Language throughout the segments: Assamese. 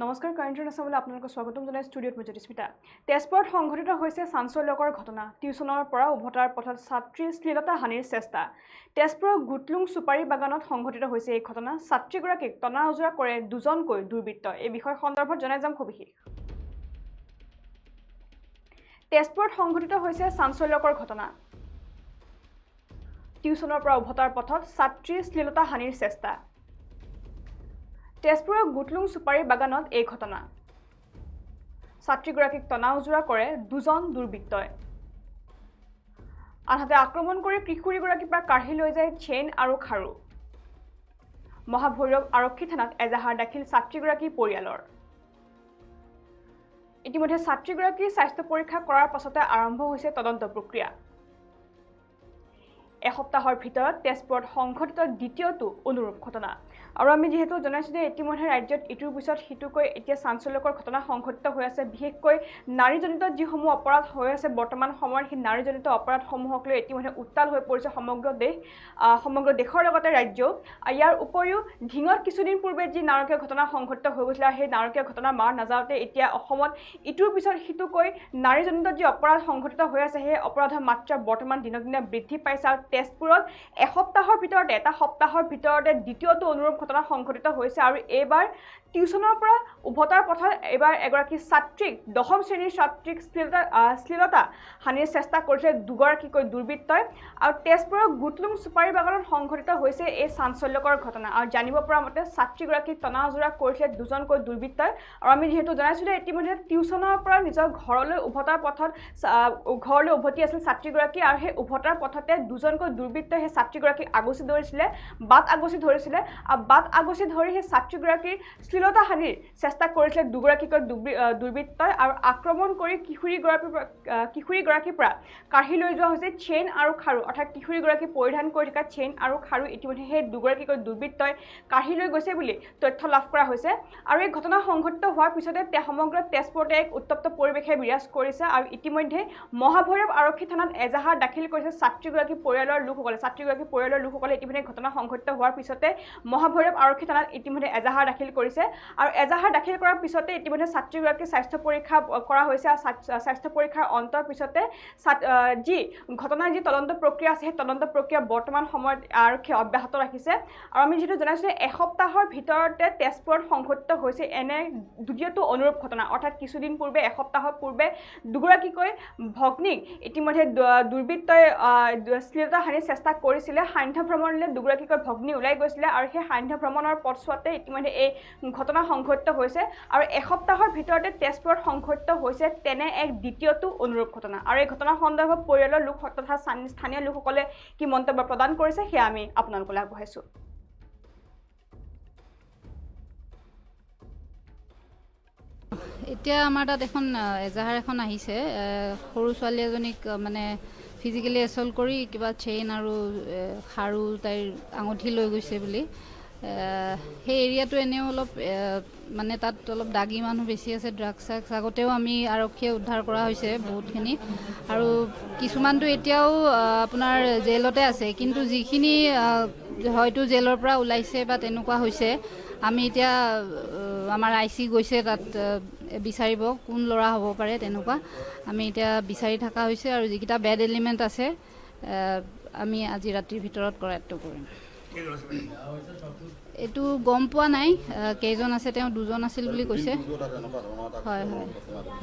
নমস্কাৰ কাৰেণ্ট ইণ্টাৰনেশ্যনেললৈ আপোনালোকক স্বাগতম জনাই ষ্টুডিঅ'ত মই জ্যোতিস্মিতা। তেজপুৰত সংঘটিত হৈছে চাঞ্চল্যকৰ ঘটনা। টিউচনৰ পৰা উভতাৰ পথত ছাত্ৰীৰ শ্লীলতা হানিৰ চেষ্টা। তেজপুৰৰ গুটলুং চুপাৰী বাগানত সংঘটিত হৈছে এই ঘটনা। ছাত্ৰীগৰাকীক টনা আজোৰা কৰে দুজনকৈ দুৰ্বৃত্ত। এই বিষয় সন্দৰ্ভত জনাই যাম সবিশেষ। তেজপুৰত সংঘটিত হৈছে চাঞ্চল্যকৰ ঘটনা। টিউচনৰ পৰা উভতাৰ পথত ছাত্ৰীৰ শ্লীলতা হানিৰ চেষ্টা। তেজপুৰৰ গুটলুং চুপাৰী বাগানত এই ঘটনা। ছাত্ৰীগৰাকীক টনা উজোৰা কৰে দুজন দুৰ্বৃত্তই। আনহাতে আক্ৰমণ কৰি কিশোৰীগৰাকীৰ পৰা কাঢ়ি লৈ যায় চেইন আৰু খাৰু। মহাভৈৰৱ আৰক্ষী থানাত এজাহাৰ দাখিল ছাত্ৰীগৰাকীৰ পৰিয়ালৰ। ইতিমধ্যে ছাত্ৰীগৰাকীৰ স্বাস্থ্য পৰীক্ষা কৰাৰ পাছতে আৰম্ভ হৈছে তদন্ত প্ৰক্ৰিয়া। এসপ্তাহৰ ভিতৰত তেজপুৰত সংঘটিত দ্বিতীয়টো অনুৰূপ ঘটনা। আৰু আমি যেহেতু জনাইছোঁ যে ইতিমধ্যে ৰাজ্যত ইটোৰ পিছত সিটোকৈ এতিয়া চাঞ্চল্যকৰ ঘটনা সংঘটিত হৈ আছে। বিশেষকৈ নাৰীজনিত যিসমূহ অপৰাধ হৈ আছে বৰ্তমান সময়ত, সেই নাৰীজনিত অপৰাধসমূহক লৈ ইতিমধ্যে উত্তাল হৈ পৰিছে সমগ্ৰ দেশৰ লগতে ৰাজ্যও। ইয়াৰ উপৰিও ঢিঙত কিছুদিন পূৰ্বে যি নাৰকীয় ঘটনা সংঘটিত হৈ গৈছিলে, সেই নাৰকীয় ঘটনা মাৰ নাযাওঁতে এতিয়া অসমত ইটোৰ পিছত সিটোকৈ নাৰীজনিত যি অপৰাধ সংঘটিত হৈ আছে, সেই অপৰাধৰ মাত্ৰা বৰ্তমান দিনক দিনে বৃদ্ধি পাইছে। আৰু তেজপুৰত এটা সপ্তাহৰ ভিতৰতে দ্বিতীয়টো অনুৰূপ ঘটনা সংঘটিত হৈছে। আৰু এইবাৰ টিউচনৰ পৰা উভতাৰ পথত এইবাৰ এগৰাকী ছাত্ৰীক, দশম শ্ৰেণীৰ ছাত্ৰীক শ্লীলতা হানিৰ চেষ্টা কৰিছে দুগৰাকীকৈ দুৰ্বৃত্তই। আৰু তেজপুৰৰ গুটলুং চুপাৰী বাগানত সংঘটিত হৈছে এই চাঞ্চল্যকৰ ঘটনা। আৰু জানিব পৰা মতে ছাত্ৰীগৰাকীক টনা আজোৰা কৰিছে দুজনকৈ দুৰ্বৃত্তই। আৰু আমি যিহেতু জনাইছোঁ যে ইতিমধ্যে টিউচনৰ পৰা নিজৰ ঘৰলৈ উভতি আছিল ছাত্ৰীগৰাকী। আৰু সেই উভতাৰ পথতে দুজনকৈ দুৰ্বৃত্তই সেই ছাত্ৰীগৰাকীক আগুচি ধৰিছিলে, বাট আগুচি ধৰিছিলে। আৰু বাট আগুচি ধৰি সেই ছাত্ৰীগৰাকীৰ শ্লীলতা হানিৰ চেষ্টা কৰিছিলে দুগৰাকীকৈ দুৰ্বৃত্তই। আৰু আক্ৰমণ কৰি কিশোৰীগৰাকীৰ পৰা কাঢ়ি লৈ যোৱা হৈছে চেইন আৰু খাৰু, অৰ্থাৎ কিশোৰীগৰাকী পৰিধান কৰি থকা চেইন আৰু খাৰু ইতিমধ্যে সেই দুগৰাকীকৈ দুৰ্বৃত্তই কাঢ়ি লৈ গৈছে বুলি তথ্য লাভ কৰা হৈছে। আৰু এই ঘটনা সংঘটিত হোৱাৰ পিছতে সমগ্ৰ তেজপুৰতে এক উত্তপ্ত পৰিৱেশে বিৰাজ কৰিছে। আৰু ইতিমধ্যে মহাভৈৰৱ আৰক্ষী থানাত এজাহাৰ দাখিল কৰিছে ছাত্ৰীগৰাকীৰ পৰিয়ালৰ লোকসকলে। ইতিমধ্যে ঘটনা সংঘটিত হোৱাৰ পিছতে মহাভৈৰৱ আৰক্ষী থানাত ইতিমধ্যে এজাহাৰ দাখিল কৰিছে। আৰু এজাহাৰ দাখিল কৰাৰ পিছতে ইতিমধ্যে ছাত্ৰীগৰাকীৰ স্বাস্থ্য পৰীক্ষা কৰা হৈছে। আৰু স্বাস্থ্য পৰীক্ষাৰ অন্তৰ পিছতে ঘটনাৰ যি তদন্ত প্ৰক্ৰিয়া আছে, সেই তদন্ত প্ৰক্ৰিয়া বৰ্তমান সময়ত আৰক্ষীয়ে অব্যাহত ৰাখিছে। আৰু আমি যিটো জনাইছোঁ যে এসপ্তাহৰ ভিতৰতে তেজপুৰত সংঘটিত হৈছে এনে দ্বিতীয়টো অনুৰূপ ঘটনা। অৰ্থাৎ কিছুদিন পূৰ্বে, এসপ্তাহৰ পূৰ্বে দুগৰাকীকৈ ভগ্নীক ইতিমধ্যে দুৰ্বৃত্তই শ্লীলতা হানিৰ চেষ্টা কৰিছিলে। সান্ধ্য ভ্ৰমণলৈ দুগৰাকীকৈ ভগ্নী ওলাই গৈছিলে। আৰু সেই সান্ধ্য ভ্ৰমণৰ পথছোৱাতে ইতিমধ্যে এই ঘটনা সংঘটিত হৈছে। আৰু এসপ্তাহৰ ভিতৰতে তেজপুৰত সংঘটিত হৈছে তেনে এক দ্বিতীয়টো অনুৰূপ ঘটনা। আৰু এই ঘটনাৰ সন্দৰ্ভত পৰিয়ালৰ লোক তথা স্থানীয় লোকসকলে কি মন্তব্য প্ৰদান কৰিছে সেয়া আমি আপোনালোকলৈ আগবঢ়াইছোঁ। এতিয়া আমাৰ তাত এজাহাৰ এখন আহিছে। সৰু ছোৱালী এজনীক মানে ফিজিকেলি এছল্ট কৰি কিবা চেইন আৰু খাৰু তাইৰ আঙুঠি লৈ গৈছে বুলি। সেই এৰিয়াটো এনেও অলপ মানে তাত অলপ দাগী মানুহ বেছি আছে, ড্ৰাগছ আগতেও আমি আৰক্ষীয়ে উদ্ধাৰ কৰা হৈছে বহুতখিনি। আৰু কিছুমানটো এতিয়াও আপোনাৰ জেলতে আছে, কিন্তু যিখিনি হয়তো জেলৰ পৰা ওলাইছে বা তেনেকুৱা হৈছে, আমি এতিয়া আমাৰ IC গৈছে তাত বিচাৰিব কোন ল'ৰা হ'ব পাৰে তেনেকুৱা। আমি এতিয়া বিচাৰি থকা হৈছে। আৰু যিকেইটা বেড এলিমেণ্ট আছে আমি আজি ৰাতিৰ ভিতৰত কৰায়ত্ব কৰিম। এইটো গম পোৱা নাই কেইজন আছে, তেওঁ দুজন আছিল বুলি কৈছে।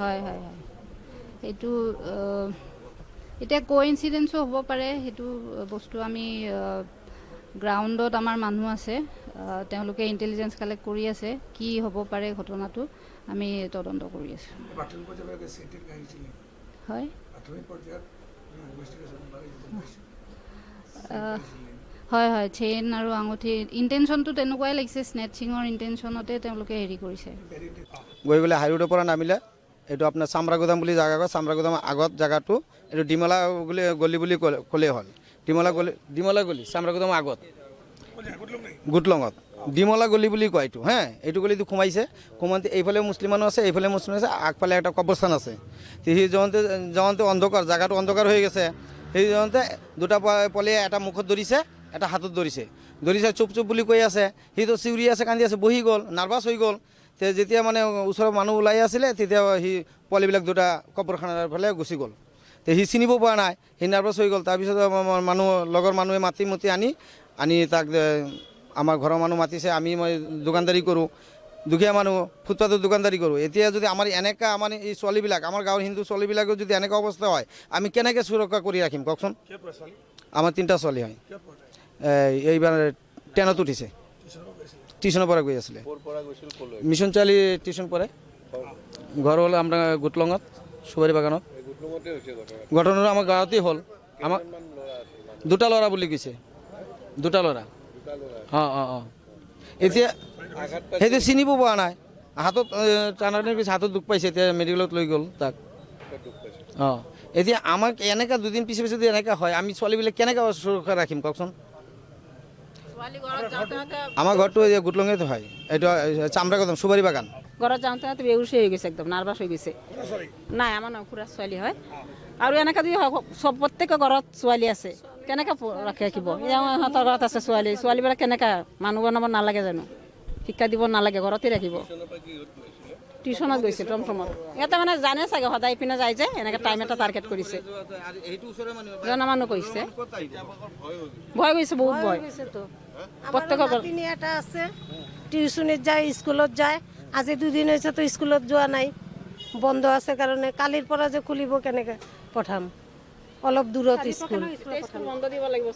হয়। এইটো এতিয়া কোইনচিডেঞ্চো হ'ব পাৰে। সেইটো বস্তু আমি গ্ৰাউণ্ডত আমাৰ মানুহ আছে, তেওঁলোকে ইণ্টেলিজেঞ্চ কালেক্ট কৰি আছে। কি হ'ব পাৰে ঘটনাটো আমি তদন্ত কৰি আছোঁ। হয়, চেইন আৰু আঙুঠি ইণ্টেনশ্যনটো তেনেকুৱাই লাগিছে, স্নেটচিঙৰ ইণ্টেনশ্যনতে তেওঁলোকে হেৰি কৰিছে। গৈ পেলাই হাইৰোডৰ পৰা নামিলে, এইটো আপোনাৰ চামৰাগুদাম বুলি জেগা কয়। চামৰাগুদামৰ আগত জেগাটো এইটো ডিমলা গলি বুলি ক'লেই হ'ল। ডিমলা গলি চামৰাগুদামৰ আগত গুটলঙত ডিমলা গলি বুলি কয় এইটো। এইটো গলিটো সোমাইছে। সোমাওঁতে এইফালে মুছলিম মানুহ আছে, এইফালে মুছলিম আছে, আগফালে এটা কবৰস্থান আছে। সেই যাওঁতে অন্ধকাৰ, জেগাটো অন্ধকাৰ হৈ গৈছে। সেই যাওঁতে দুটা পলিয়ে এটা মুখত ধৰিছে, এটা হাতত ধৰিছে চুপ বুলি কৈ আছে। সিটো চিউৰি আছে, কান্দি আছে, বহি গ'ল, নাৰ্ভাছ হৈ গ'ল। তে যেতিয়া মানে ওচৰৰ মানুহ ওলাই আছিলে তেতিয়া সি পোৱালিবিলাক দুটা কপৰখানাৰ ফালে গুচি গ'ল। তে সি চিনিব পৰা নাই, সি নাৰ্ভাছ হৈ গ'ল। তাৰপিছত মানুহ লগৰ মানুহে মাতি আনি তাক আমাৰ ঘৰৰ মানুহ মাতিছে। মই দোকানদাৰী কৰোঁ, দুখীয়া মানুহ, ফুটপাথত দোকানদাৰী কৰোঁ। এতিয়া যদি আমাৰ এনেকুৱা আমাৰ এই ছোৱালীবিলাক, আমাৰ গাঁৱৰ হিন্দু ছোৱালীবিলাকৰ যদি এনেকুৱা অৱস্থা হয়, আমি কেনেকৈ সুৰক্ষা কৰি ৰাখিম কওকচোন? আমাৰ 3টা ছোৱালী হয়, এইবাৰ 10ত উঠিছে, টিউশ্যনৰ পৰা গৈ আছিলে। মিছন চাৰিআলি টিউশ্যন পঢ়ে। ঘৰ হ'ল আপোনাৰ গুটলঙত, সুবাৰী বাগানত। ঘটনাটো আমাৰ গাঁৱতেই হ'ল। আমাক 2টা ল'ৰা বুলি কৈছে, 2টা ল'ৰা। অঁ এতিয়া সেইটো চিনিব পৰা নাই। হাতত টানাটানি পিছত হাতত দুখ পাইছে, এতিয়া মেডিকেলত লৈ গ'ল তাক। এতিয়া আমাক এনেকুৱা দুদিন পিছে যদি এনেকুৱা হয়, আমি ছোৱালীবিলাক কেনেকৈ সুৰক্ষা ৰাখিম কওকচোন? আমাৰ ঘৰটো গুটলঙেতো হয়, এইটো চামৰাগদম সুবাৰী বাগান। ঘৰত যাওঁতে বেহুচ হৈ গৈছে, একদম নাৰ্ভাছ হৈ গৈছে। নাই, আমাৰ খুৰাৰ ছোৱালী হয়। আৰু এনেকৈ যদি প্ৰত্যেকৰ ঘৰত ছোৱালী আছে, কেনেকৈ ৰাখিব? সিহঁতৰ ঘৰত আছে ছোৱালীবিলাক কেনেকৈ মানুহ বনাব নালাগে জানো? শিক্ষা দিব নালাগে, ঘৰতে ৰাখিব। টিউশ্যনত গৈছিল টমটমত। ইয়াতে মানে জানে চাগে, সদায় পিনে যায় যে, এনেকৈ টাইম এটা টাৰ্গেট কৰিছে। জনা মানুহ কৈছে, ভয় গৈছে, বহুত ভয়। প্ৰত্যেকৰ নাতিনী এটা আছে, টিউশ্যনত যায়, স্কুলত যায়। আজি 2 দিন হৈছে তো স্কুলত যোৱা নাই, বন্ধ আছে কাৰণে। কালিৰ পৰা যে খুলিব, কেনেকৈ পঠাম? অলপ দূৰত স্কুল। বন্ধ দিব লাগিব।